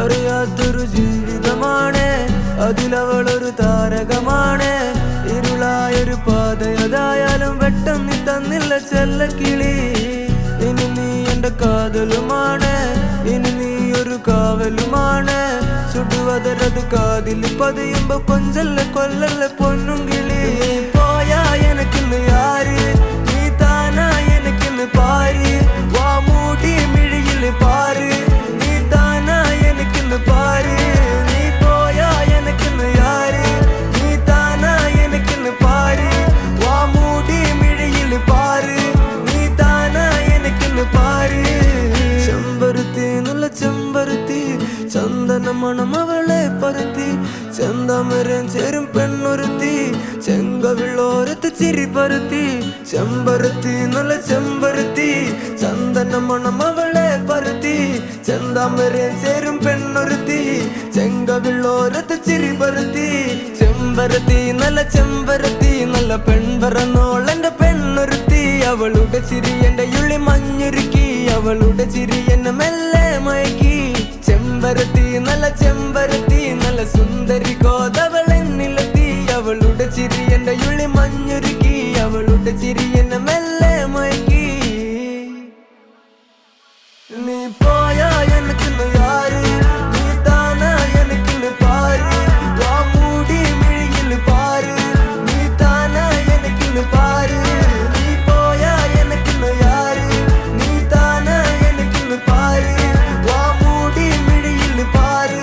അറിയാത്തൊരു ജീവിതമാണ്, അതിലവളൊരു താരകമാണ്. ഇരുളായൊരു പാതയതായാലും വെട്ടം നീ തന്നില്ല ചെല്ലക്കിളി. ഇനി നീ എന്റെ കാതലുമാണ്, ഇനി നീ ഒരു കാവലുമാണ്. ചുടുവതരത് കാതിൽ പതിയുമ്പോ കൊഞ്ചല്ല കൊല്ലല്ല പൊന്നും കിളി. പോയാ എനക്കിന്ന് യാര്, നീ താനാ എനക്കിന്ന് പാര്. വാ മൂടി മിഴിയില് പാര്, നീ താനാ എനക്കിന്ന് പാര്. നീ പോയാ എനക്കിന്ന് യാര്, നീ താനാ എനക്കിന്ന് പാര്. വാ മൂടി മിഴിയില് പാര്, നീ താനാ എനക്കിന്ന് പാര്. ചെമ്പരുത്തി നല്ല ചെമ്പരുത്തി, ചന്ദന മണം അവളെ പരുത്തി. ചെന്താമരം ചേരും പെണ്ണൊരുത്തി, ചെങ്കവിളോരത്ത് ചിരി പരുത്തി. ചെമ്പരുത്തി നല്ല ചെമ്പരുത്തി, ചന്ദന മണം അവളെ പരുത്തി. ചെന്താമരം ചേരും പെണ്ണൊരുത്തി, ചെങ്കവിളോരത്ത് ചിരി പരുത്തി. ചെമ്പരത്തി നല്ല ചെമ്പരത്തി, നല്ല പെൺപറന്നോളെന്റെ പെണ്ണൊരുത്തി. അവളുടെ ചിരി എന്റെ ഉള്ളി മഞ്ഞുരുക്കി, അവളുടെ ചിരി എന്നെ മെല്ലെ മയക്കി. ചെമ്പരത്തി നല്ല ചെമ്പരത്തി, നല്ല സുന്ദരി കോതവളെന്നിലെത്തി. അവളുടെ ചിരി എന്റെ ഉള്ളി മഞ്ഞുരുക്കി, അവളുടെ ചിരി എന്നെ മെല്ലെ മയക്കി. നീ പോയാ എനക്കിന്ന് യാര്, നീ താനാ എനക്കിന്ന് പാര്. വാ മൂടി മിഴിയില് പാര്, നീ താനാ എനക്കിന്ന് പാര്. നീ പോയാ എനക്കിന്ന് യാര്, നീ താനാ എനക്കിന്ന് പാര്. വാ മൂടി മിഴിയില് പാര്,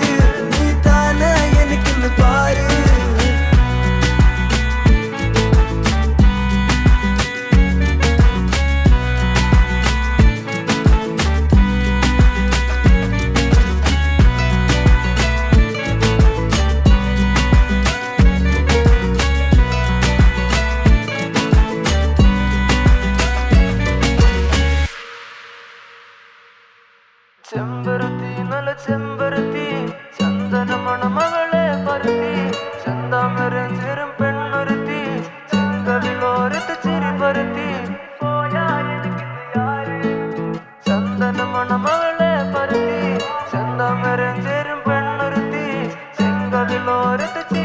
നീ താനാ എനക്കിന്ന് പാര്. ചെമ്പരുത്തി നല്ല ചെമ്പരുത്തി, ചന്ദന മണം അവളെ പരുത്തി. ചെന്താമരം ചേരും പെണ്ണൊരുത്തി, ചെങ്കവിളോരത്ത് ചിരി പരുത്തി. പോയാ എനിക്കിന്ന് യാര്, ചന്ദന മണം അവളെ പരുത്തി. ചെന്താമരം ചേരും പെണ്ണൊരുത്തി, ചെങ്കവിളോരത്ത് ചിരി